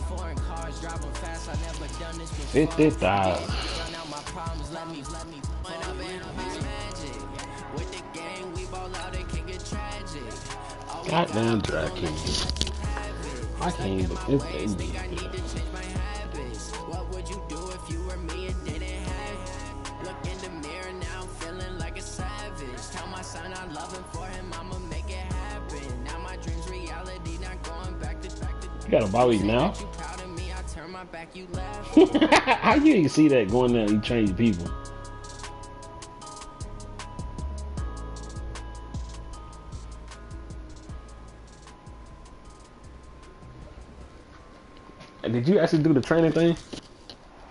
Foreign cars driving fast, I never done this before. 50,000. Run out my problems, let me when I've been magic. With the gang, we ball out, it can get tragic. Goddamn DraftKings. I can't even think I need to change my habits. What would you do if you were me and didn't have it? Look in the mirror now, I'm feeling like a savage. Tell my son I love him, for him I'ma make it happen. Now my dreams reality, not going back to You got a bye week now? you proud of me, I turn my back, you laugh. How you even see that going there and you change people? And did you actually do the training thing?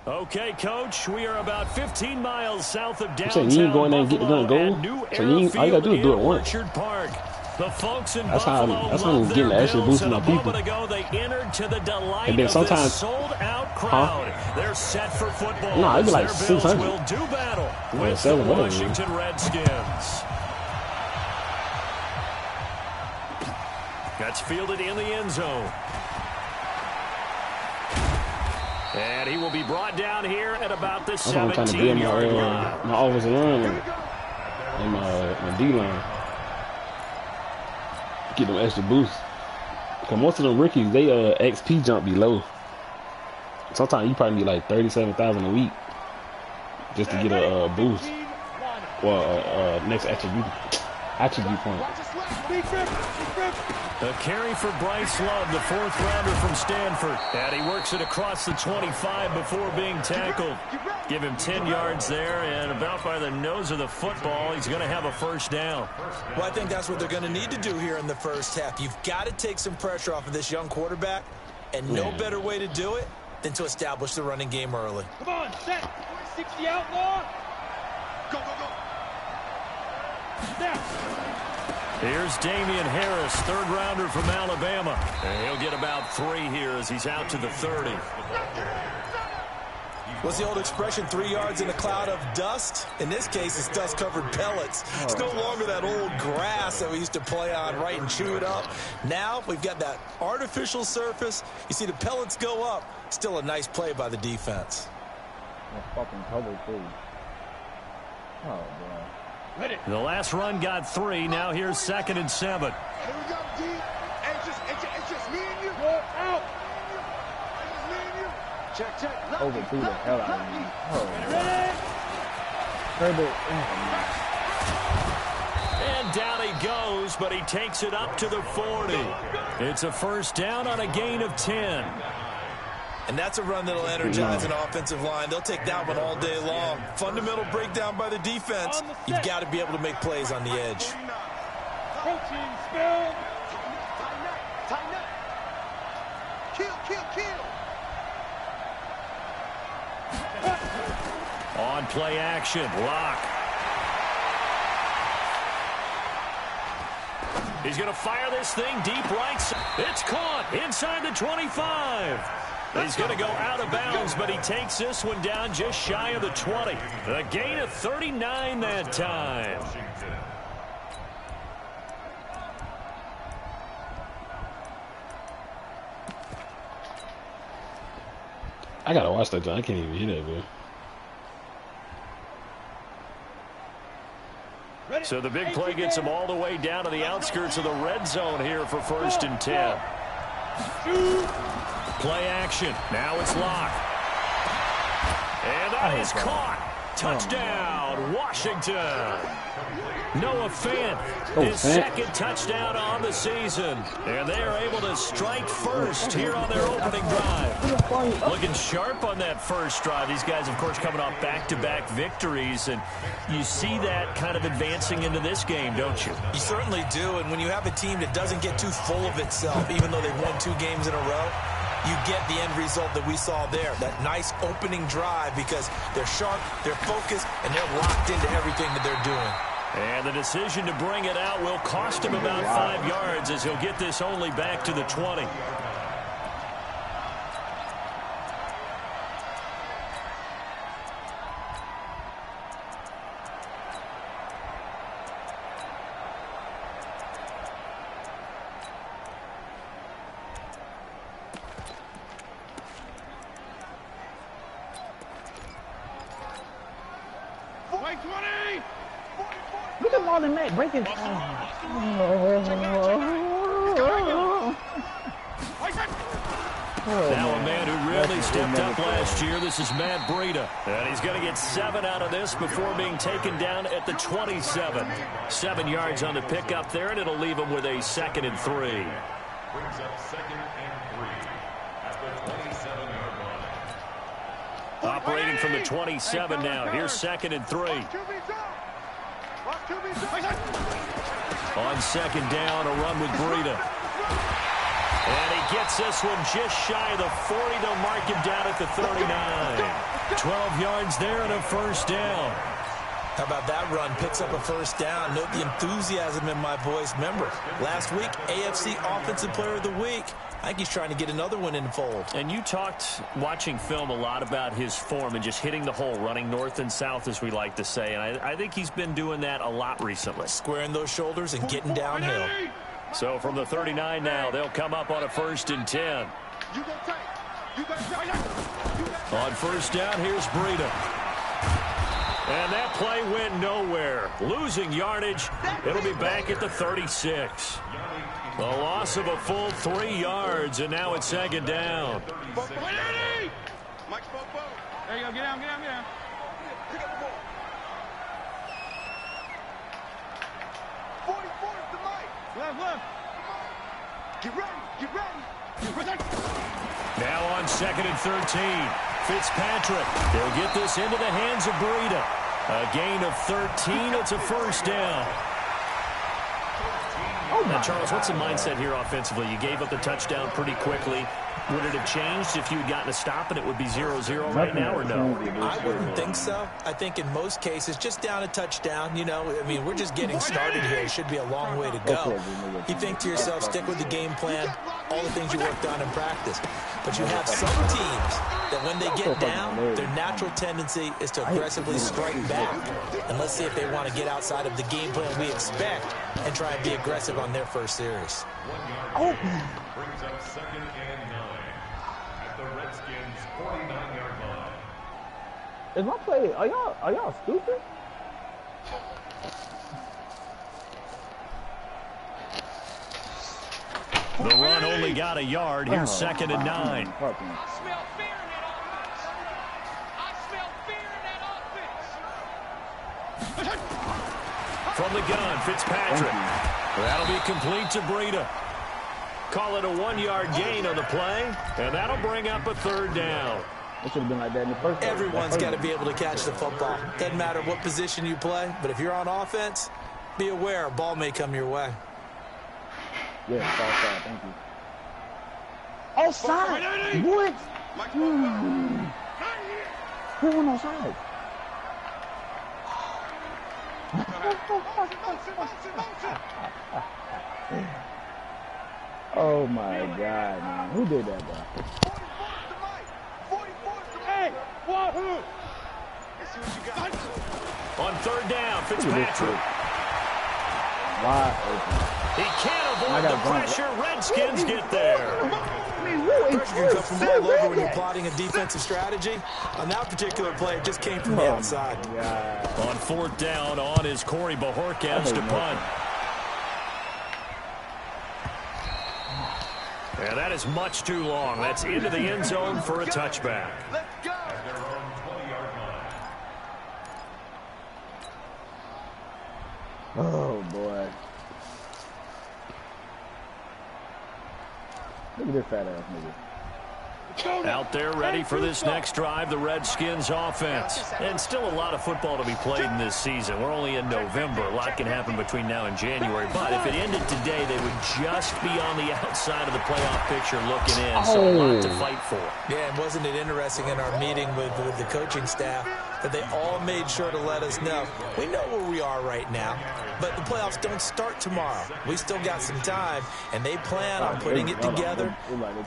Okay, Coach, we are about 15 miles south of downtown. I'm saying you ain't going there and get the gun goal. So you ain't, all you gotta do is do it once. Park. The folks in that's Buffalo how I'm getting the extra boost in my people. They entered to the delight and then sometimes sold-out crowd. They're set for football. No, it'd be like Their 600. Bills will do battle with the Washington Redskins. That's fielded in the end zone. And he will be brought down here at about the 17-yard line. My offensive line and my D-line. Get them extra boosts. Because most of them rookies, they XP jump be low. Sometimes you probably need like 37,000 a week just to get a boost. Well, next attribute point. A carry for Bryce Love, the fourth rounder from Stanford. And he works it across the 25 before being tackled. Give him 10 yards there, and about by the nose of the football, he's going to have a first down. Well, I think that's what they're going to need to do here in the first half. You've got to take some pressure off of this young quarterback, and no better way to do it than to establish the running game early. Come on, set. 60 outlaw. Go, go, go. Snap. Here's Damian Harris, third rounder from Alabama. And he'll get about 3 here as he's out to the 30. What's the old expression, 3 yards in a cloud of dust? In this case, it's dust-covered pellets. It's no longer that old grass that we used to play on, right, and chew it up. Now we've got that artificial surface. You see the pellets go up. Still a nice play by the defense. Fucking cover, too. Oh, boy. The last run got 3. Now here's 2nd and 7. Here we go, D. It's just me and you. Go out. It's just me and you. Check, check. Overthrew the hell out of me. Oh, and down he goes, but he takes it up to the 40. It's a first down on a gain of 10. And that's a run that'll energize an offensive line. They'll take that one all day long. Fundamental breakdown by the defense. You've got to be able to make plays on the edge. Protein spill. Tighten up. Kill, kill, kill. On play action, Lock. He's going to fire this thing deep right side. It's caught inside the 25. He's going to go out of bounds, but he takes this one down just shy of the 20. A gain of 39 that time. I gotta watch that. I can't even hear that, bro. So the big play gets him all the way down to the outskirts of the red zone here for 1st and 10. Play action. Now it's Lock. And that is caught. Touchdown, Washington. Noah Fant, his second touchdown on the season. And they are able to strike first here on their opening drive. Looking sharp on that first drive. These guys, of course, coming off back-to-back victories. And you see that kind of advancing into this game, don't you? You certainly do. And when you have a team that doesn't get too full of itself, even though they've won 2 games in a row, you get the end result that we saw there. That nice opening drive because they're sharp, they're focused, and they're locked into everything that they're doing. And the decision to bring it out will cost him about 5 yards as he'll get this only back to the 20. Look at Marlon Mack breaking. Now a man who really stepped up last year. This is Matt Breida. And he's going to get 7 out of this before being taken down at the 27. 7 yards on the pickup there, and it'll leave him with a 2nd and 3. Brings up 2nd and 3 at the 27-yard line. Operating from the 27 now. Here's 2nd and 3. On 2nd down, a run with Breida. And he gets this one just shy of the 40. They'll mark him down at the 39. 12 yards there and a 1st down. How about that run? Picks up a 1st down. Note the enthusiasm in my voice. Remember, last week, AFC Offensive Player of the Week. I think he's trying to get another one in the fold. And you talked, watching film, a lot about his form and just hitting the hole, running north and south, as we like to say. And I think he's been doing that a lot recently. Squaring those shoulders and getting downhill. So from the 39 now, they'll come up on a 1st and 10. On 1st down, here's Breida. And that play went nowhere. Losing yardage. It'll be back at the 36. A loss of a full 3 yards, and now it's 2nd down. There you go. Get down. Pick up the ball. 44 is the mic. Left. Get ready. Now on 2nd and 13. Fitzpatrick. They'll get this into the hands of Breida. A gain of 13. It's a 1st down. Now, Charles, what's the mindset here offensively? You gave up the touchdown pretty quickly. Would it have changed if you had gotten a stop and it would be 0-0 right now, or no? I wouldn't think so. I think in most cases, just down a touchdown, you know, I mean, we're just getting started here. It should be a long way to go. You think to yourself, stick with the game plan, all the things you worked on in practice. But you have some teams that when they get down, their natural tendency is to aggressively strike back. And let's see if they want to get outside of the game plan we expect and try and be aggressive on their first series. Brings up 2nd and 9 at the Redskins' 49-yard line. Is my play? Are y'all stupid? The run only got a yard. Here's 2nd and 9. I smell fear in that offense. From the gun, Fitzpatrick. That'll be complete to Breida. Call it a 1-yard gain on the play, and that'll bring up a 3rd down. It should have been like that in the first. Everyone's got to be able to catch the football. Doesn't matter what position you play, but if you're on offense, be aware a ball may come your way. Yeah, it's offside. Thank you. Offside? What? Who went offside? Oh my God, man. Who did that, bro? Hey, what? On 3rd down, Fitzpatrick. Wide open. He can't avoid the pressure. Redskins get there. Pressure can come from all over when you're plotting a defensive strategy. On that particular play, it just came from the outside. On 4th down, on is Corey Bojorquez to punt. And that is much too long. That's into the end zone for a touchback. Let's go. They're on 20-yard line. Oh, boy. Look at this fat ass nigga. Out there ready for this next drive, the Redskins offense. And still a lot of football to be played in this season. We're only in November. A lot can happen between now and January. But if it ended today, they would just be on the outside of the playoff picture looking in. So a lot to fight for. Yeah, and wasn't it interesting in our meeting with the coaching staff that they all made sure to let us know, we know where we are right now, but the playoffs don't start tomorrow. We still got some time, and they plan on putting it together,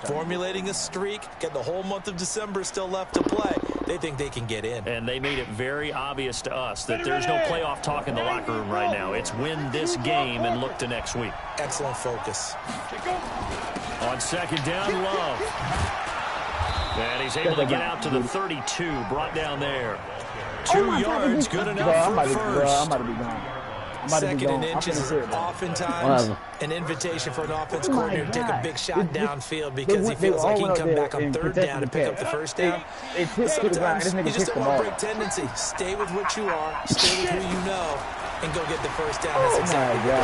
formulating a streak, got the whole month of December still left to play. They think they can get in. And they made it very obvious to us that there's no playoff talk in the locker room right now. It's win this game and look to next week. Excellent focus. On 2nd down, Love. And he's able to get out to the 32, brought down there. 2 yards, good enough for a first. I'm about to be gone. Second and inches is oftentimes an invitation for an offense coordinator to take a big shot downfield because he feels like he can come back on third down and pick up the first down. Sometimes you just don't want to break tendency. Stay with what you are, stay with who you know, and go get the first down. That's exactly what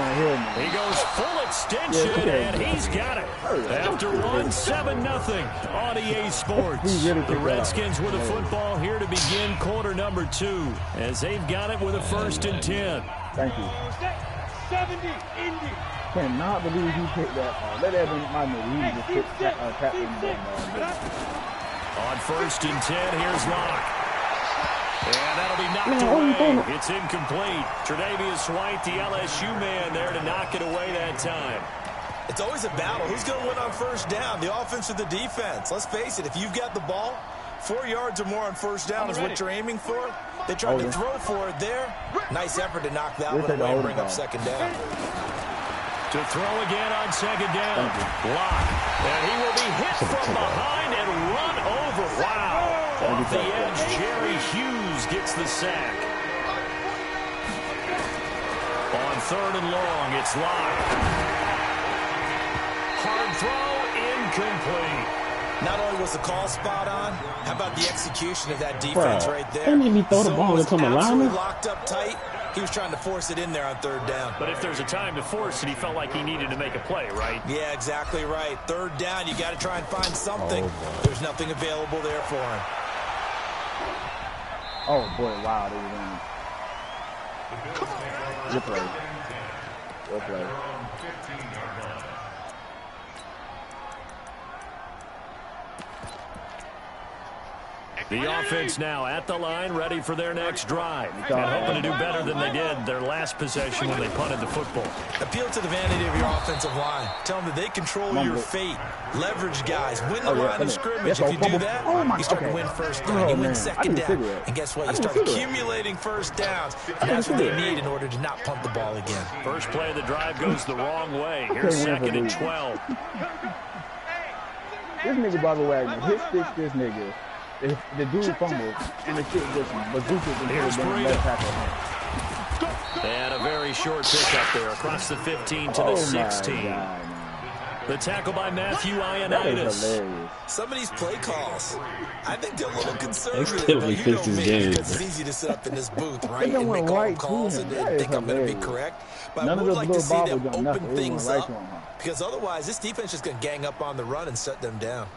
they did. He goes full extension, and he's got it. After one, 7-0 on EA Sports. The Redskins with a football here to begin quarter number 2, as they've got it with a 1st and 10. Thank you. 70, Indy. Cannot believe he picked that. Let that be my move. He just picked tap in there. On 1st and 10, here's Locke. And that'll be knocked away. It's incomplete. Tre'Davious White, the LSU man, there to knock it away that time. It's always a battle. Who's going to win on 1st down, the offense or the defense? Let's face it, if you've got the ball, 4 yards or more on 1st down is what you're aiming for. They tried to throw for it there. Nice effort to knock that one away and bring up 2nd down. To throw again on 2nd down. Locke. And he will be hit from behind and run over. Wow. Off the edge, Jerry Hughes gets the sack. On 3rd and long, it's Locke. Hard throw, incomplete. Not only was the call spot on, how about the execution of that defense right there? They made me throw the ball into my lineman. Locked up tight. He was trying to force it in there on 3rd down. But if there's a time to force it, he felt like he needed to make a play, right? Yeah, exactly right. 3rd down, you got to try and find something. There's nothing available there for him. Oh, boy, wow, they were winning. Good play. Good play. The offense now at the line, ready for their next drive. And hoping to do better than they did their last possession when they punted the football. Appeal to the vanity of your offensive line. Tell them that they control your fate. Leverage guys. Win the line of scrimmage. If you do that, you start to win 1st down. You win 2nd down. And guess what? You start accumulating 1st downs. And that's what they need in order to not punt the ball again. First play of the drive goes the wrong way. Here's 2nd and 12. This nigga Bobby Wagner, hit sticks this nigga. The dude fumbled, and the shit just bazookas and hit him left tackle. And a very short pick up there across the 15 to the 16. God, the tackle by Matthew Ioannidis. Some of these play calls, I think they're a little conservative. But you know me, because it's easy to sit up in this booth, right, and make all calls and think I'm going to be correct. But I would like to see them open things up, because otherwise this defense is going to gang up on the run and shut them down.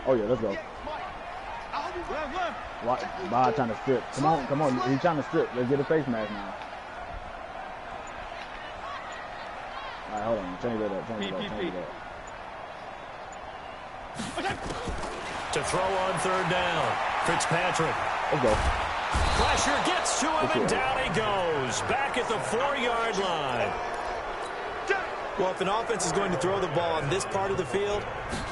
Oh, yeah, let's go. Bob trying to strip. Come on. He's trying to strip. Let's get a face mask now. All right, hold on. Change it up. To throw on 3rd down. Fitzpatrick. Let's go. Pressure gets to him, and down he goes. Back at the 4-yard line. Well, if an offense is going to throw the ball on this part of the field,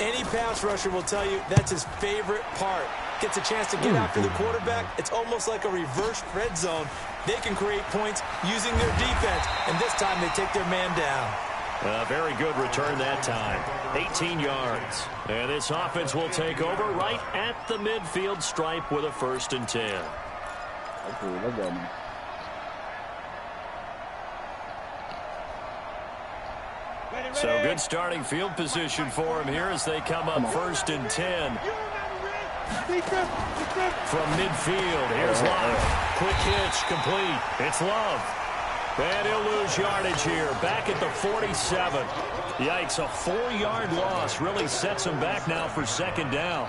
any pass rusher will tell you that's his favorite part. Gets a chance to get after the quarterback. It's almost like a reverse red zone. They can create points using their defense, and this time they take their man down. A very good return that time. 18 yards. And this offense will take over right at the midfield stripe with a 1st and 10. Okay, let's go, man. So good starting field position for him here as they come up 1st and 10. From midfield, here's Love. Quick hitch, complete. It's Love. And he'll lose yardage here. Back at the 47. Yikes, a 4-yard loss really sets him back now for 2nd down.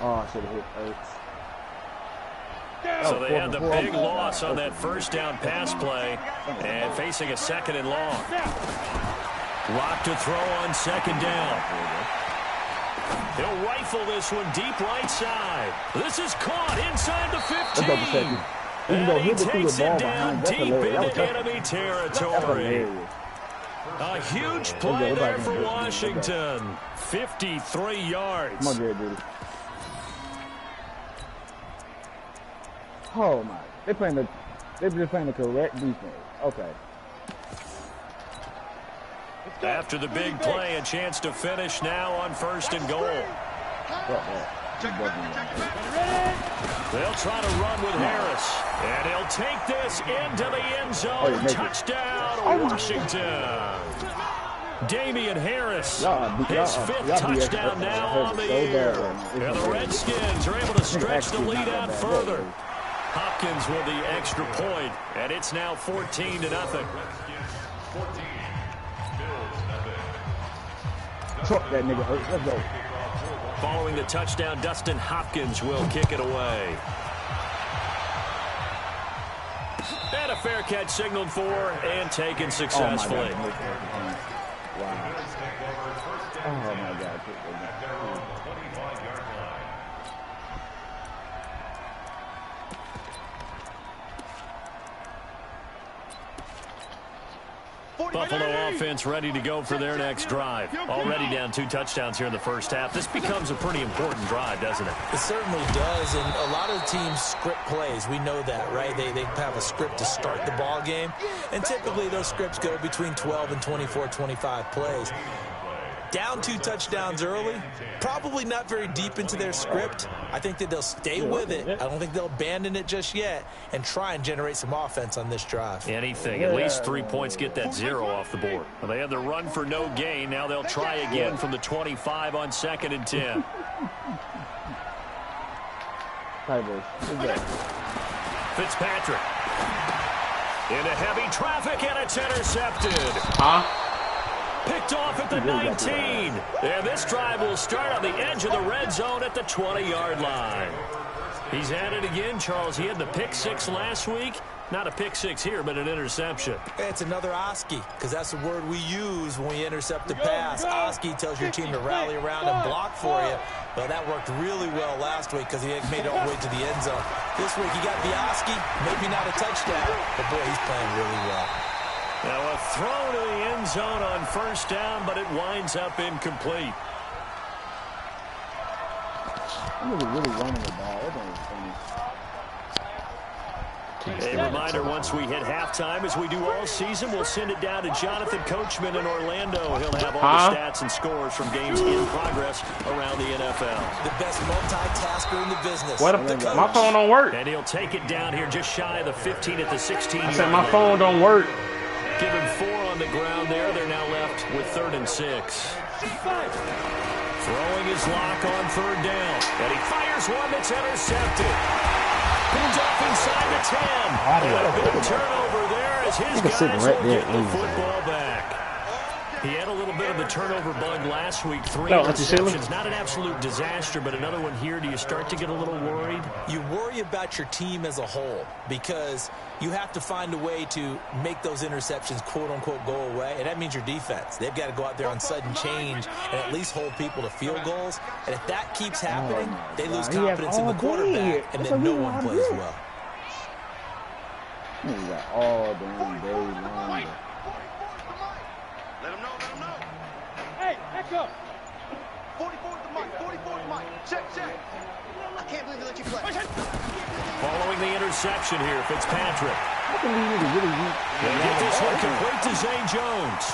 Oh, I should have hit Ertz. So they had the big loss on that 1st down pass play and facing a 2nd and long. Lock to throw on 2nd down. He'll rifle this one deep right side. This is caught inside the 15. And he takes it down deep into enemy territory. A huge play there for Washington. 53 yards. Come on, Jerry, dude. Oh my! They're just playing the correct defense. Okay. After the big play, a chance to finish now on 1st and goal. They'll try to run with Harris. And he'll take this into the end zone. Touchdown, Washington. Damian Harris, his 5th touchdown now on the year. And the Redskins are able to stretch the lead out further. Hopkins with the extra point, and it's now 14-0. That nigga hurt. Let's go. Following the touchdown, Dustin Hopkins will kick it away. And a fair catch signaled for and taken successfully. Wow. Oh, my God. Buffalo offense ready to go for their next drive. Already down 2 touchdowns here in the first half. This becomes a pretty important drive, doesn't it? It certainly does, and a lot of teams script plays. We know that, right? They have a script to start the ball game, and typically those scripts go between 12 and 24, 25 plays. Down 2 touchdowns early, probably not very deep into their script. I think that they'll stay with it. I don't think they'll abandon it just yet and try and generate some offense on this drive. Anything. At least 3 points, get that 0 off the board. Well, they had the run for no gain. Now they'll try again from the 25 on 2nd and 10. Fitzpatrick. Into heavy traffic, and it's intercepted. Picked off at the 19. And this drive will start on the edge of the red zone at the 20-yard line. He's at it again, Charles. He had the pick 6 last week. Not a pick 6 here, but an interception. It's another Oski, because that's the word we use when we intercept the pass. Oski tells your team to rally around and block for you. Well, that worked really well last week because he made it all the way to the end zone. This week he got the Oski, maybe not a touchdown, but boy, he's playing really well. Now a throw to the end zone on 1st down, but it winds up incomplete. I'm really running the ball. A reminder, once we hit halftime, as we do all season, we'll send it down to Jonathan Coachman in Orlando. He'll have all the stats and scores from games in progress around the NFL. The best multitasker in the business. My phone don't work. And he'll take it down here just shy of the 15 at the 16. I said my phone don't work. Give him 4 on the ground there. They're now left with 3rd and 6. Throwing his lock on 3rd down. And he fires one that's intercepted. Picked off inside the 10. And a big turnover there as his guys will get the football back. He had a little bit of the turnover bug last week. 3 interceptions. Not an absolute disaster, but another one here. Do you start to get a little worried? You worry about your team as a whole because you have to find a way to make those interceptions, quote-unquote, go away, and that means your defense. They've got to go out there on sudden change and at least hold people to field goals, and if that keeps happening, they lose confidence in the quarterback, and then no one plays well. He got all damn day long. Let him know. Hey, back up. 44 with the mic, 44 with the mic. Check. I can't believe they let you play. Following the interception here, Fitzpatrick. They get this one complete to Zay Jones.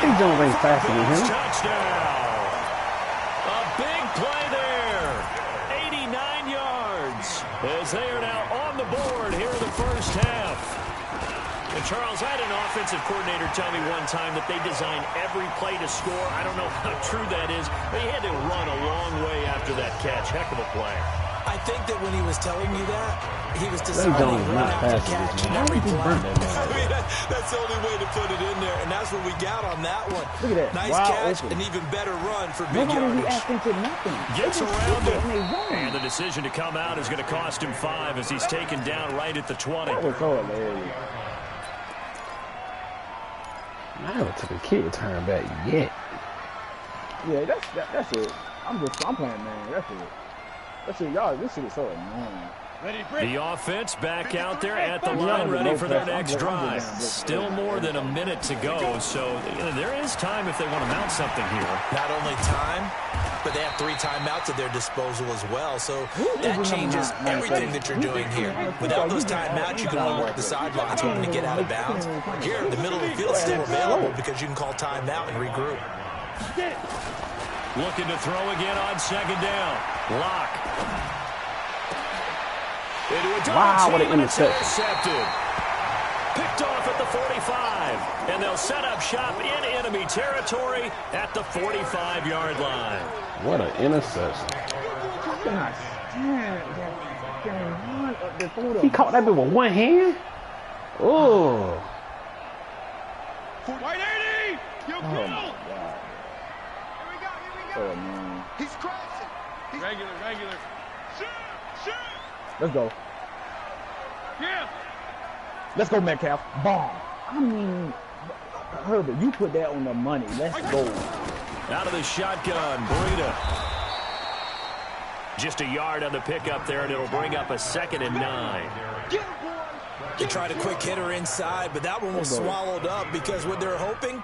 Zay Jones ain't faster than him. Touchdown. A big play there. 89 yards. As they are now on the board here in the first half. And Charles, I had an offensive coordinator tell me one time that they design every play to score. I don't know how true that is, but he had to run a long way after that catch. Heck of a play. I think that when he was telling you that, he was deciding run after catch and every play. I mean, that's the only way to put it in there, and that's what we got on that one. Look at that. Nice catch, an even better run for big yardage. Gets around it, and the decision to come out is going to cost him 5 as he's taken down right at the 20. That was so hilarious. I haven't took a kick return back yet. Yeah, that's it. I'm playing, man. That's it. Y'all, this shit is so annoying. The offense back out there at the line, ready for their next drive. Still more than a minute to go, so there is time if they want to mount something here. Not only time, but they have 3 timeouts at their disposal as well, so that changes everything that you're doing here. Without those timeouts, you can only work the sidelines hoping to get out of bounds. Here, the middle of the field is still available because you can call timeout and regroup. Looking to throw again on second down. Lock. Wow, what an interception. Intercepted. Picked off at the 45. And they'll set up shop in enemy territory at the 45-yard line. What an interception. He caught that bit with one hand? Oh. 180! You Oh, kill! my God. Here we go, Oh, man. He's crossing. Regular. Shoot! Let's go. Yeah! Let's go, Metcalf. Bomb. I mean, Herbert, you put that on the money. Let's go. Out of the shotgun, Breida. Just a yard on the pickup there, and it'll bring up a 2nd and 9. They tried a quick hitter inside, but that one was swallowed up because what they're hoping,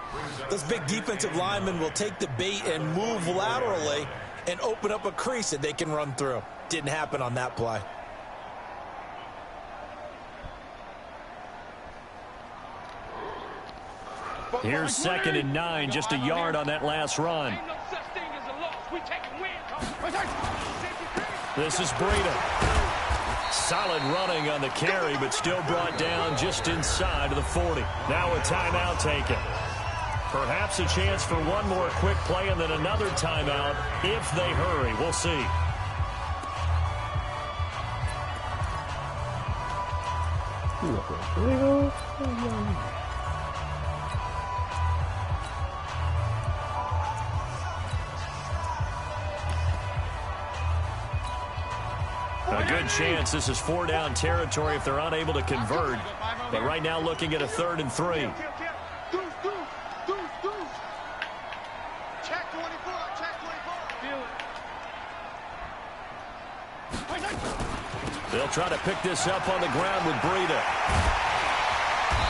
those big defensive linemen will take the bait and move laterally and open up a crease that they can run through. Didn't happen on that play. Here's 2nd and 9, just a yard on that last run. Ain't no such thing as a loss. We take a win. This is Breida. Solid running on the carry, but still brought down just inside of the 40. Now a timeout taken. Perhaps a chance for one more quick play and then another timeout if they hurry. We'll see. A good chance this is 4-down territory if they're unable to convert. But right now looking at a 3rd and 3. Check 24, check 24. They'll try to pick this up on the ground with Breida.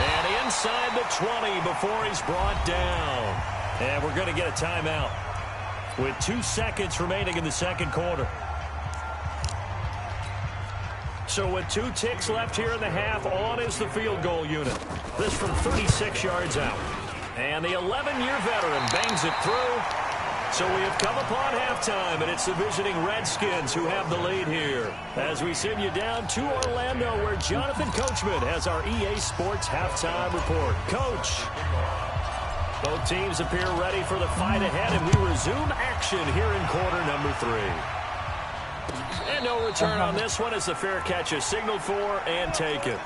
And inside the 20 before he's brought down. And we're going to get a timeout with 2 seconds remaining in the second quarter. So with 2 ticks left here in the half, on is the field goal unit. This from 36 yards out. And the 11-year veteran bangs it through. So we have come upon halftime, and it's the visiting Redskins who have the lead here. As we send you down to Orlando, where Jonathan Coachman has our EA Sports halftime report. Coach, both teams appear ready for the fight ahead, and we resume action here in quarter number 3. And no return on this one as the fair catch is signaled for and taken.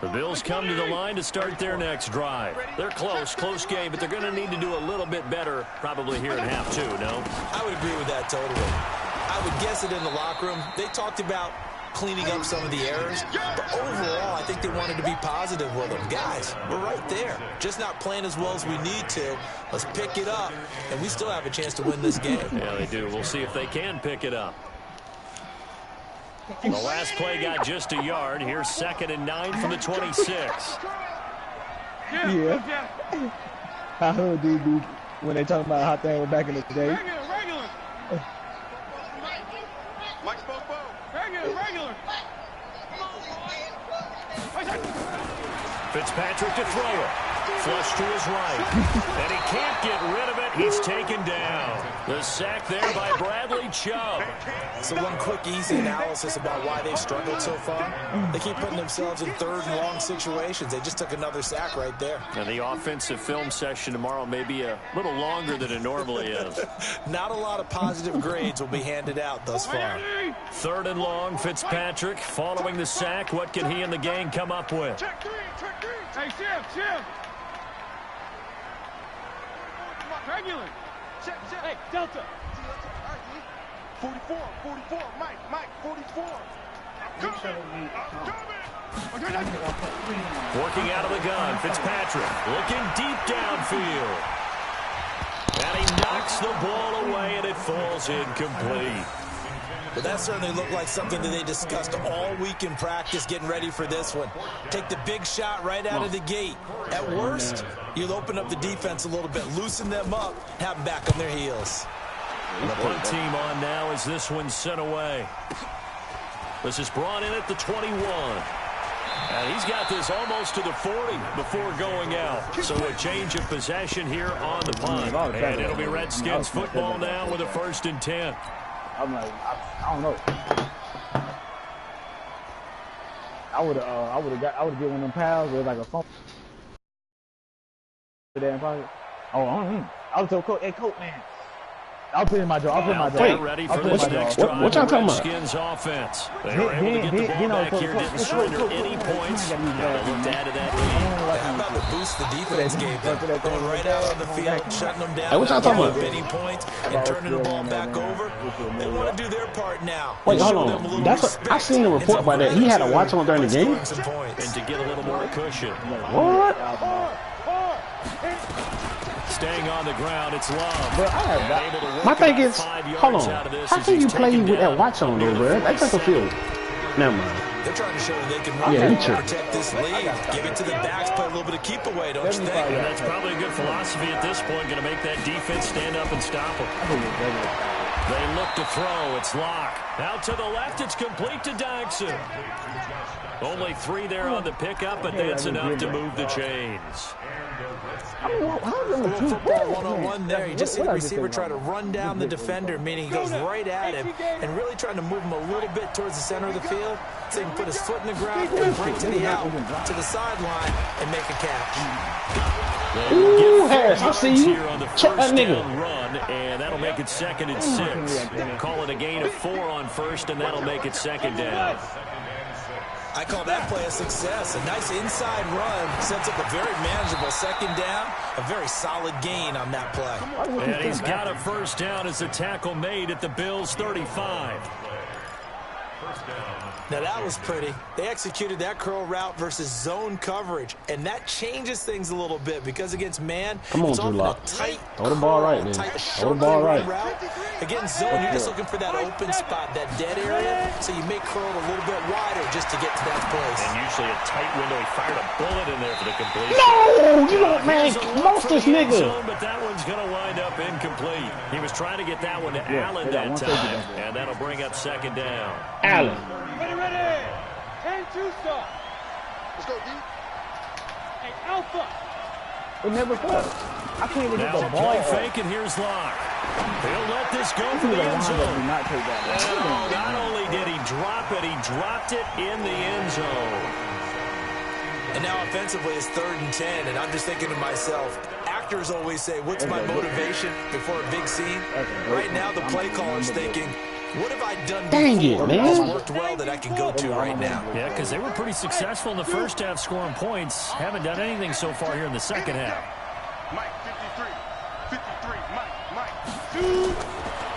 The Bills come to the line to start their next drive. They're close game, but they're going to need to do a little bit better probably here in half 2, no? I would agree with that totally. I would guess it in the locker room. They talked about cleaning up some of the errors, but overall, I think they wanted to be positive with them. Guys, we're right there. Just not playing as well as we need to. Let's pick it up, and we still have a chance to win this game. Yeah, they do. We'll see if they can pick it up. The last play got just a yard. Here's 2nd and 9 from the 26. Yeah. I heard these dudes when they talk about how things were back in the day. Regular. Mike Bobo. Regular. Fitzpatrick to throw it. Flush to his right. And he can't get rid of it. He's taken down. The sack there by Bradley Chubb. So one quick, easy analysis about why they've struggled so far. They keep putting themselves in 3rd and long situations. They just took another sack right there. And the offensive film session tomorrow may be a little longer than it normally is. Not a lot of positive grades will be handed out thus far. 3rd and long, Fitzpatrick following the sack. What can he and the gang come up with? Check 3. Hey, Jim. Regular. Check. Hey, Delta. 44, Mike, 44. I'm coming. Working out of the gun, Fitzpatrick looking deep downfield. And he knocks the ball away, and it falls incomplete. Well, that certainly looked like something that they discussed all week in practice getting ready for this one. Take the big shot right out of the gate. At worst, you'll open up the defense a little bit, loosen them up, have them back on their heels. The punt team on now as this one's sent away. This is brought in at the 21. And he's got this almost to the 40 before going out. So a change of possession here on the punt. And it'll be Redskins football now with a 1st and 10. I'm like, I don't know. I would have given one of them pals with like a phone. Oh, I was told coach, hey coach, man. I'll put in my job. I'll put in my job. Ready for this next drive. What y'all talking about? Redskins offense. They were able to get the ball back here. Didn't surrender any points. Now they looked out of that lead. How about the boost the defense gave them? Going right out on the field, shutting them down. Hey, what y'all talking about? Many points and turning the ball back over. They want to do their part now. Wait, hold on. That's what I seen a report about that. He had a watch on during the game. And to get a little more cushion. What? Staying on the ground, it's Love. My thing is, hold on. How can you play with that watch on, though, bro? That's like a field. Never mind. They're trying to show that they can run and protect this lead. Give it to the backs, play a little bit of keep away, don't you think? And that's probably a good philosophy at this point. Going to make that defense stand up and stop them. They look to throw. It's Locke. Out to the left. It's complete to Dodson. Only 3 there on the pickup, but that's enough to move the chains. Football 101 there. You just see the receiver try to run down the defender, meaning he goes right at him and really trying to move him a little bit towards the center of the field so he can put his foot in the ground and break to the out, to the sideline, and make a catch. Ooh, Harris, I see you. Check that nigga. Run, and that'll make it 2nd and 6. Call it a gain of 4 on 1st, and that'll make it 2nd down. I call that play a success. A nice inside run sets up a very manageable 2nd down. A very solid gain on that play. And he's got a 1st down as a tackle made at the Bills' 35. Now that was pretty. They executed that curl route versus zone coverage, and that changes things a little bit because against man, come on, it's often a tight, throw the ball right, man. Throw the ball right. Route. Against zone, you're just looking for that open spot, that dead area, so you make curl a little bit wider just to get to that place. And usually a tight window. He fired a bullet in there for the completion. No, you don't, man. Most this nigga. Zone, but that one's going to wind up incomplete. He was trying to get that one to Allen that time, and that'll bring up 2nd down. Allen. Ready. 10-2 start. Let's go, D. Hey, Alpha. It never fell. I can't even get the Now ball. play fake, and here's Locke. He'll let this go for the end zone. Not only did he drop it, he dropped it in the end zone. And now offensively it's 3rd and 10, and I'm just thinking to myself, actors always say, what's my motivation before a big scene? Right now the play caller's thinking, what have I done before that's worked well that I can go to right now? Yeah, because they were pretty successful in the first half scoring points. Haven't done anything so far here in the second half. Mike, 53, Mike.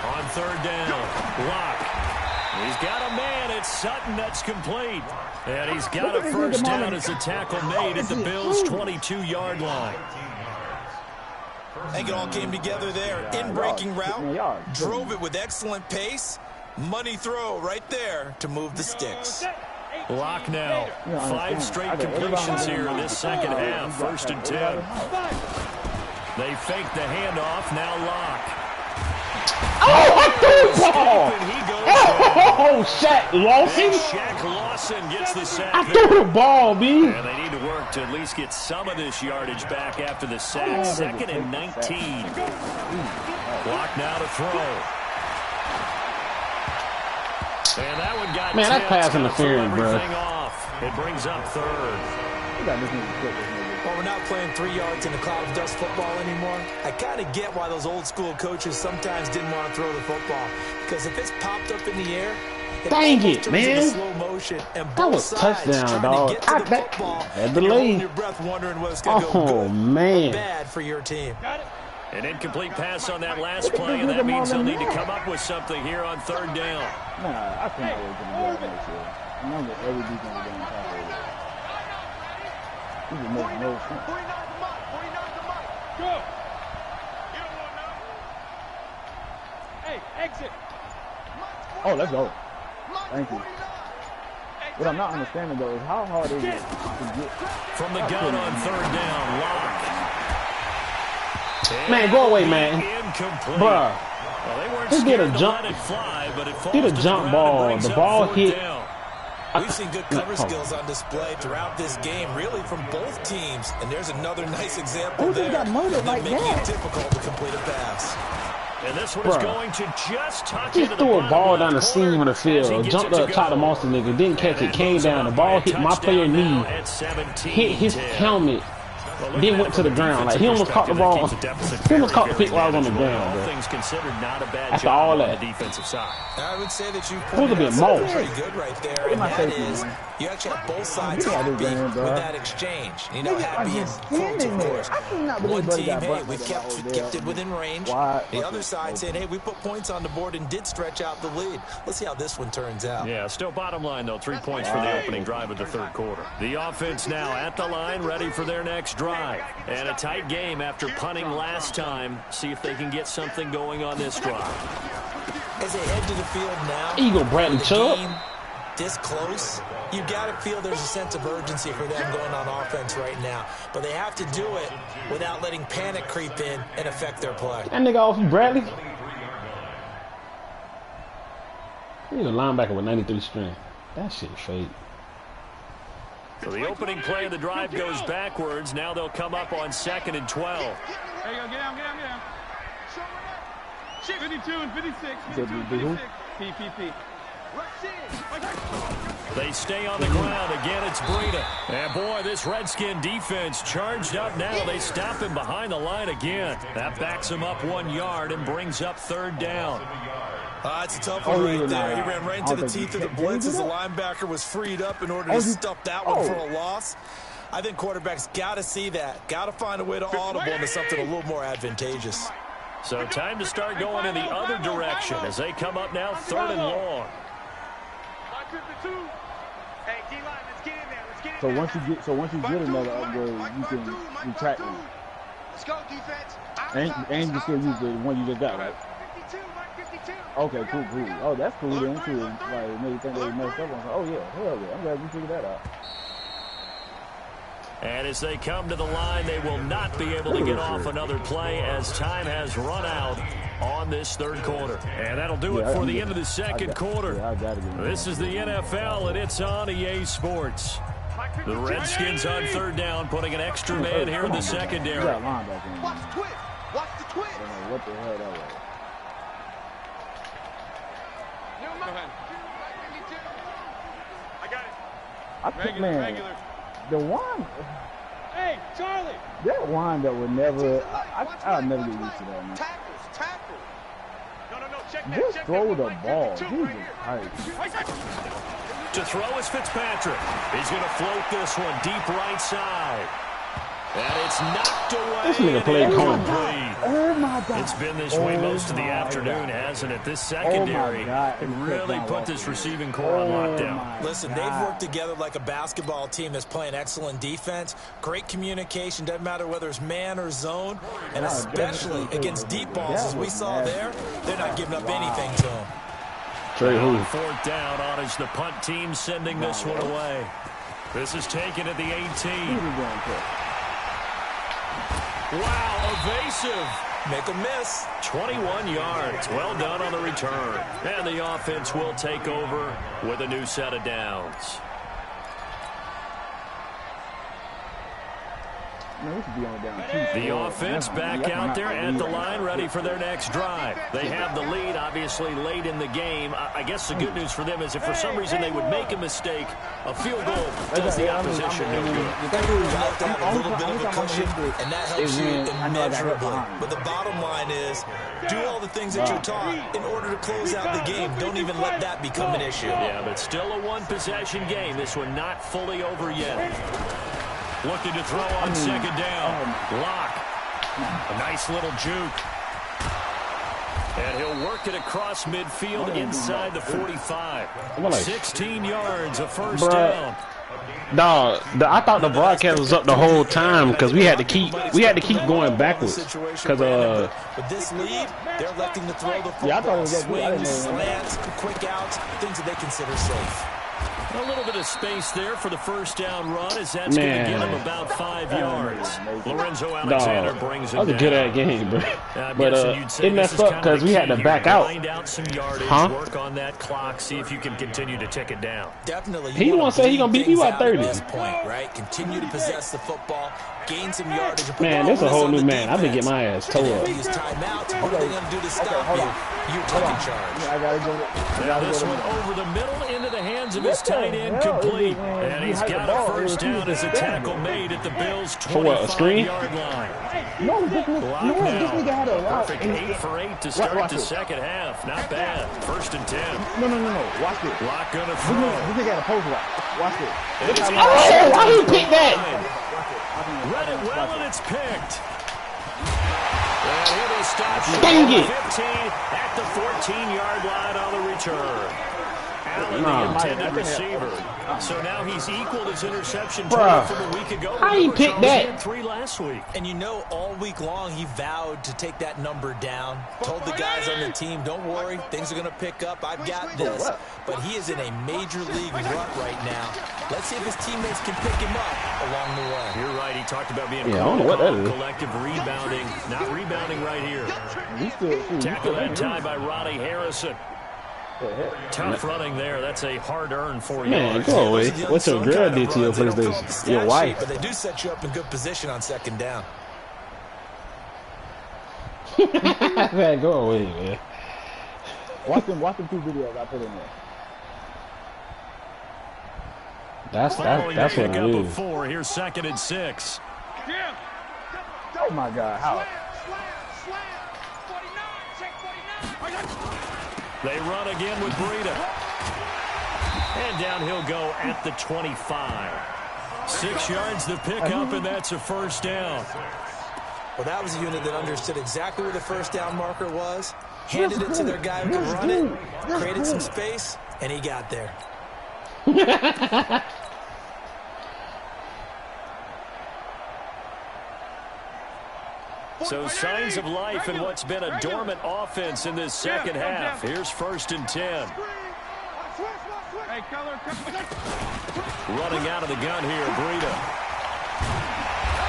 On 3rd down, Locke. He's got a man. It's Sutton that's complete. And he's got a 1st down as a tackle made at the Bills' 22-yard line. I think it all came together there. In-breaking route, drove it with excellent pace. Money throw right there to move the sticks. Locke now. 5 straight completions here in this second half. 1st and 10. They fake the handoff. Now Locke. Oh, I threw the ball! Oh, Shaq Lawson? Shaq Lawson gets the sack. I threw the ball, B. And they need to work to at least get some of this yardage back after the sack. 2nd and 19. Locke now to throw. And that one got man, that's pass interference, bro. It brings up 3rd. Well, we're not playing 3 yards in a cloud of dust football anymore. I kind of get why those old school coaches sometimes didn't want to throw the football. Because if it's popped up in the air, dang it, man. Slow motion, and that was touchdown, dog. Had the lead. Your breath wondering whether it's going to go good man. or bad for your team. An incomplete pass on that last play, and that means he'll need to come up with something here on 3rd down. Nah, I can't always get it. I know that every defense is going to just making no sense. 49 to Mike. 49 to Mike. Go. You don't want to know. Hey, exit. Oh, let's go. Thank you. What I'm not understanding though is how hard is it to get from the gun on third down. Lock. Man, go away, man. Incomplete. Bruh. Well, they weren't He did a scared to jump. let it fly, but it falls Did a to the jump ground ball. and brings The up ball fourth hit. down. We've seen good cover skills on display throughout this game, really from both teams. And there's another nice example Who there. just got murdered like making that? it difficult to complete a pass. And this one is going to just touch He into the threw a bottom ball left down the corner seam of the as he field, gets jumped it to up, caught the go. monster nigga, didn't catch it, came down, the ball hit my player knee, hit his helmet, then went to the ground. Like, he almost caught the ball. He almost caught the pick while I was on the ground, All bro. things considered, not a bad After job all on that. the defensive side. I would say that you Supposed to be a something mole. pretty good right there, and that is you actually have both sides Yeah, happy this game, with bro. that exchange. You know, Nigga, happy I'm and just quotes, of standing there. course. I cannot believe One Buddy team, got hey, bumped we like kept that. it within range. Wide The fucking other side saying, hey, we put points on the board and did stretch out the lead. Let's see how this one turns out. Yeah, still bottom line, though, 3 points for the opening drive of the third quarter. The offense now at the line, ready for their next drive. And a tight game after punting last time. See if they can get something going on this drive. As they head to the field now, Eagle Bradley the Chubb. game this close, you got to feel there's a sense of urgency for them going on offense right now. But they have to do it without letting panic creep in and affect their play. That nigga off Bradley. He's a linebacker with 93 strength. That shit fake. So the opening play of the drive goes backwards. Now they'll come up on 2nd and 12. There you go. Get down. 52 and 56. 52 and 56. PPP. They stay on the ground. Again, it's Breida. And boy, this Redskin defense charged up now. They stop him behind the line again. That backs him up 1 yard and brings up third down. It's a tough one right there. He ran right into the teeth of the blitz as the linebacker was freed up in order to stop that one for a loss. I think quarterbacks got to see that. Got to find a way to audible into something a little more advantageous. So time to start going in the other direction as they come up now 3rd and long. Hey, D-line, let's get in there. Let's get in So there. once you get another upgrade, you can retract them. Let's go, defense. And you still use the one you just got, right? 52, Mike 52. Okay, cool. Oh, that's cool then too. Like, made you think they messed up on. Oh yeah, hell yeah. I'm glad you figured that out. And as they come to the line, they will not be able to get off another play as time has run out on this third quarter. And that'll do it for the end of the second quarter. This is the NFL, and it's on EA Sports. The Redskins on third down, putting an extra man here in the secondary. Watch the twist. Watch the twist. What the hell that was? Go ahead. I got it. I think, man, the one, Hey, Charlie. that wind up would never, I'll never get used to that, man. Tackle. No, check that. Just check throw that. the Mike ball. 52 Jesus right here. Christ. To throw is Fitzpatrick. He's going to float this one deep right side. And it's knocked away. This nigga played home. Oh my God. It's been this way most of the afternoon, hasn't it? This secondary can really put this receiving core on lockdown. Listen, they've worked together like a basketball team that's playing excellent defense. Great communication, doesn't matter whether it's man or zone. And especially against deep balls, as we saw there, they're not giving up anything to them. Trey who? 4th down on is the punt team sending this one away. This is taken at the 18. Wow, evasive. Make a miss. 21 yards. Well done on the return. And the offense will take over with a new set of downs. The offense back out there at the line, ready for their next drive. They have the lead, obviously, late in the game. I guess the good news for them is if for some reason they would make a mistake, a field goal does the opposition no good. You have to have a little bit of a cushion, and that helps you immeasurably. But the bottom line is, do all the things that you're taught in order to close out the game. Don't even let that become an issue. Yeah, but still a one-possession game. This one not fully over yet. Looking to throw on 2nd down. Lock. A nice little juke. And he'll work it across midfield inside the 45. 16 yards, a first down. No, I thought the broadcast was up the whole time because we had to keep going backwards because with this lead, they're electing to throw the football. Yeah, I thought it was swings, slants, quick outs, things that they consider safe. A little bit of space there for the first down run as that's going to get him about 5 yards. Lorenzo Alexander brings him down. That was a good game, bro. But it messed up because we had to back out. Find out some yardage, work on that clock, see if you can continue to tick it down. Definitely. He want to say he gonna beat me by 30. At this point, right? Continue to possess the football, gain some yardage. Man, this is a whole new man. I've been getting my ass tore up. Use timeouts. What are they going to do to stop you? You taking charge. I gotta go. Now this one over the middle into the hands of his tight end, complete. And he's got a first down as a tackle made at the Bills' 25-yard line. No, this nigga had a route. Perfect 8 for 8 to start the second half. Not bad. First and 10. No. Watch this. Lock gonna throw. This nigga had a post route. Watch this. Oh, why you pick that? Read it well, and it's picked. And here they stop. Dang it. 15 at the 14-yard line on the return. Allen, the intended receiver. So now he's equaled his interception total from a week ago. How you pick that? 3 last week. And you know, all week long he vowed to take that number down. Told the guys on the team, don't worry, things are going to pick up. I've got this. But he is in a major league rut right now. Let's see if his teammates can pick him up along the way. You're right. He talked about being I don't know what that is. collective rebounding. Not rebounding right here. Tackle that time by Ronnie Harrison. Tough running there. That's a hard earn for you. Man, go away. What's your girl did to your PlayStation? Your wife. But they do set you up in good position on second down. Man, go away, man. Watch them 2 videos I put in there. That's what it is. 4. Here's 2nd and 6. Oh my God, how? They run again with Breida. And down he'll go at the 25. 6 yards to pick up, and that's a first down. Well, that was a unit that understood exactly where the first down marker was, handed it to their guy who could run it, created some space, and he got there. So signs of life in what's been a dormant offense in this second half. Here's 1st and 10. Running out of the gun here, Breida.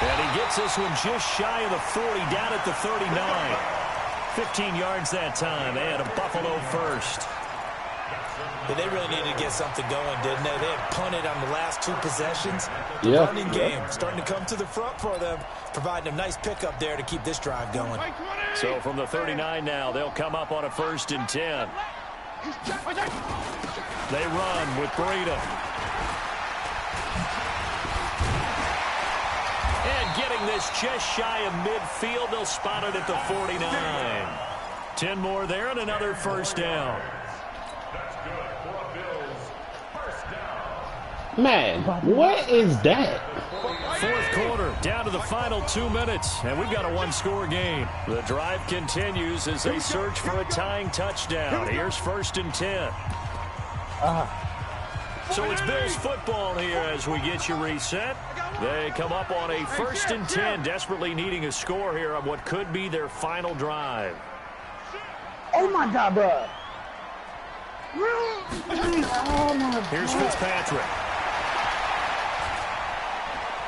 And he gets this one just shy of the 40, down at the 39. 15 yards that time, and a Buffalo first. But they really needed to get something going, didn't they? They had punted on the last 2 possessions. The running game starting to come to the front for them, providing a nice pickup there to keep this drive going. So from the 39 now, they'll come up on a 1st and 10. They run with Breida. And getting this just shy of midfield, they'll spot it at the 49. 10 more there and another first down. Man, what is that? 4th quarter, down to the final 2 minutes, and we've got a 1-score game. The drive continues as they search for a tying touchdown. Here's 1st and 10. So it's Bills football here as we get you reset. They come up on a 1st and 10, desperately needing a score here on what could be their final drive. Oh my God, bro. Here's Fitzpatrick.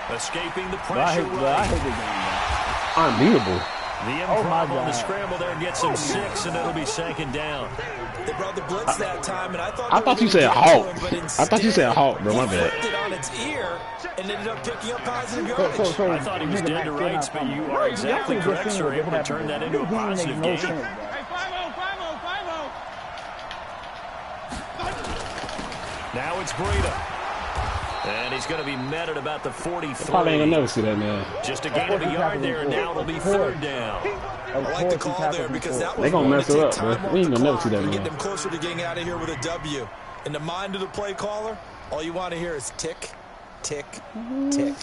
Escaping the pressure right. Unbeatable. The improv on the scramble there gets him 6, and it'll be 2nd down. They brought the blitz that time, and I thought you said halt. I thought you said halt, bro. My bad. He on its ear and ended up picking up positive yardage. I thought he was dead to rights, but you are exactly correct, sir. Able to turn that into a positive game. Now it's Breida. And he's going to be met at about the 43. Probably ain't gonna never see that, man. Just a gain of a yard there, and now it'll be 3rd down. I like the call there because that was they gonna mess it up, bro. We ain't gonna never see that, man. Get them closer to getting out of here with a W. In the mind of the play caller, all you want to hear is tick, tick, tick.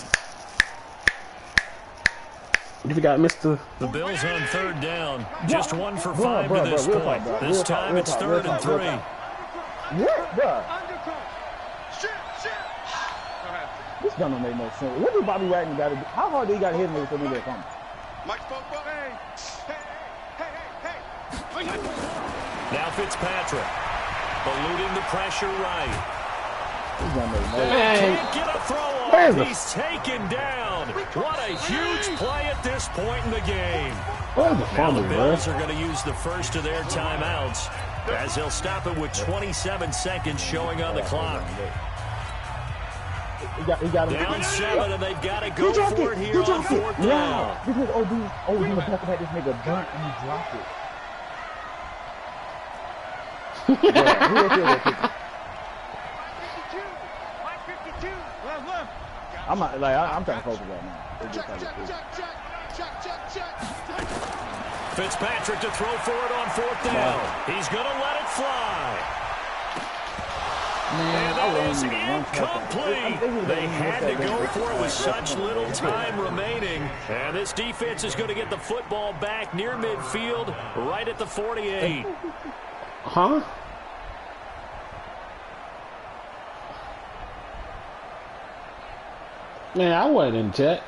You forgot Mr. The Bills on third down. Just 1 for 5 to this point. This time it's 3rd and 3. What, bro? This don't make no sense. What did Bobby Wagner got to do? How hard did he got to hit me for me to come? Now Fitzpatrick, eluding the pressure right. Can't get a throw off. He's taken down. What a huge play at this point in the game. Now the Bills are going to use the first of their timeouts as they'll stop it with 27 seconds showing on the clock. He got him. Down 7, and they've got to go for it here on 4th down. Wow. Because OD was talking about this nigga burnt and he dropped it. Yeah, who else here kick it? I'm not, like, I'm trying to focus right now. Fitzpatrick to throw for it on 4th down. He's going to let it fly. Man, and that is incomplete. They had to go for it with such little time remaining. And this defense is going to get the football back near midfield, right at the 48. Huh? Man, I wasn't in check.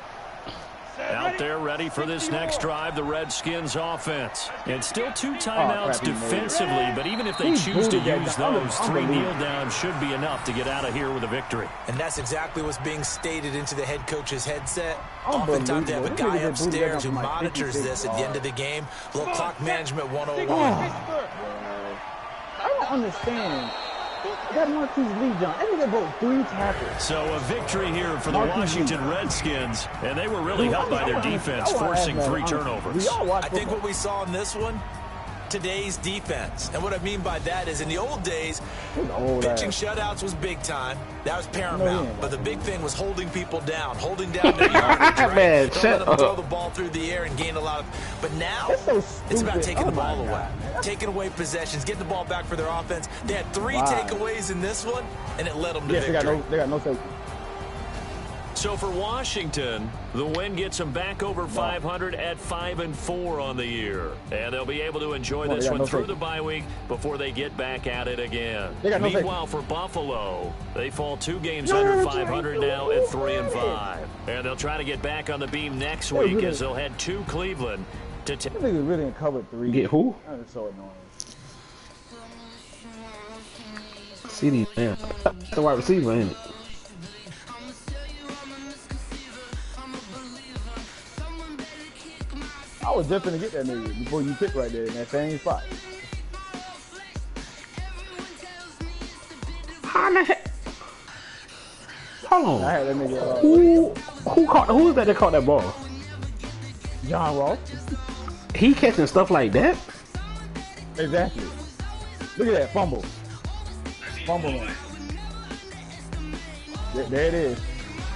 Out there ready for this next drive, the Redskins offense. And still 2 timeouts defensively, but even if they choose to use those, 3 kneel downs should be enough to get out of here with a victory. And that's exactly what's being stated into the head coach's headset. Oftentimes they have a guy upstairs who monitors this at the end of the game. Little clock management 101. I don't understand. That Marquise Lee John, that nigga broke 3 tackles. So a victory here for the Washington Redskins, and they were really helped by their defense, forcing 3 turnovers. I think what we saw in this one, today's defense. And what I mean by that is in the old days, pitching shutouts was big time. That was paramount. But the big thing was holding people down, holding down their yardage, right? Man, don't let them throw the ball through the air and gain a lot of... But now, it's about taking the ball away. Taking away possessions, getting the ball back for their offense. They had 3 takeaways in this one, and it led them to victory. They got no safety. So for Washington, the win gets them back over 500 at 5-4 on the year. And they'll be able to enjoy this one through the bye week before they get back at it again. Meanwhile, for Buffalo, they fall 2 games under 500 now at 3-5. And they'll try to get back on the beam next week as they'll head to Cleveland to take. I think really in cover 3. Get who? That is so annoying. CD, man. That's the wide receiver, ain't it? I was just gonna get that nigga before you pick right there in that same spot. How the heck? Hold on. I had that nigga. Who is that that caught that ball? John Ross. He catching stuff like that? Exactly. Look at that fumble. Fumble man. There it is.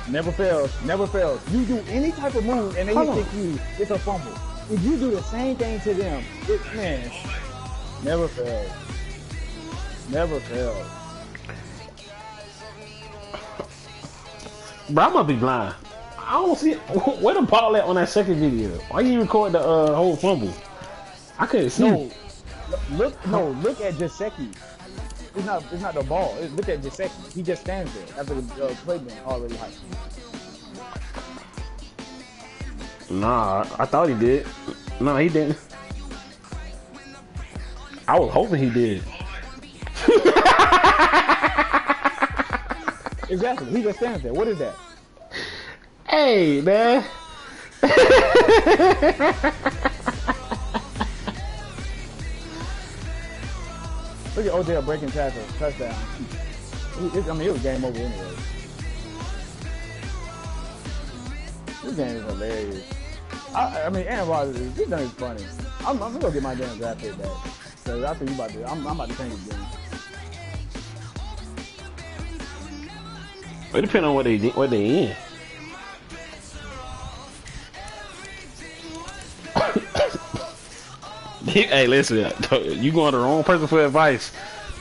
Never fails. Never fails. You do any type of move and they hit you, it's a fumble. If you do the same thing to them, man, never fails. Never fails. Bro, I'm gonna be blind. I don't see it. Where the ball at on that second video? Why you record the whole fumble? I couldn't see. Look at Gesicki. It's not the ball. Look at Gesicki. He just stands there after the play being already hyped. Nah, I thought he did. No, he didn't. I was hoping he did. Exactly. He just stands there. What is that? Hey, man. Look at Odell breaking tackle. Touchdown. I mean, it was game over anyway. This game is hilarious. I mean, Aaron Rodgers, this game is funny. I'm going to get my damn draft pick back. So I think I'm about to change the game. It depends on what they in. Hey, listen, you going to the wrong person for advice.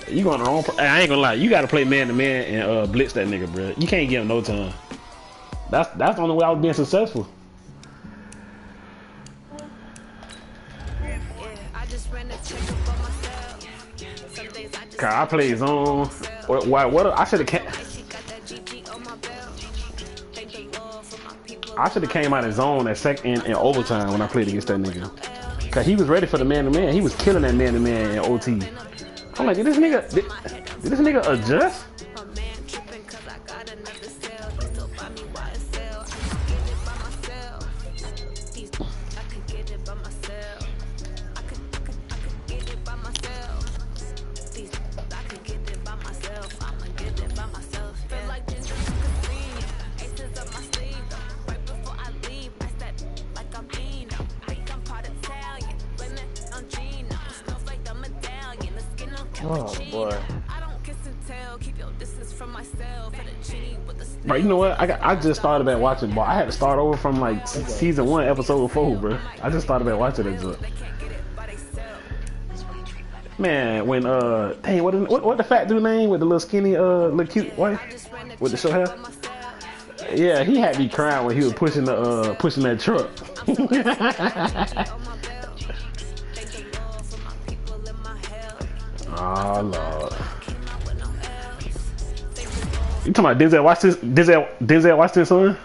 You going to the wrong person. I ain't gonna lie, you got to play man-to-man and blitz that nigga, bro. You can't give him no time. That's the only way I was being successful. God, I played zone. What? I should have came. I should have came out of zone at second in overtime when I played against that nigga. Cause he was ready for the man-to-man. He was killing that man-to-man in OT. I'm like, did this nigga adjust? Oh boy. Bro, you know what? I just started back watching, bro. I had to start over from like season 1, episode 4, bro. I just started back watching it. Man, when dang, what the fat dude name with the little skinny little cute wife with the short hair? Yeah, he had me crying when he was pushing that truck. Oh Lord. You talking about Denzel watch this son?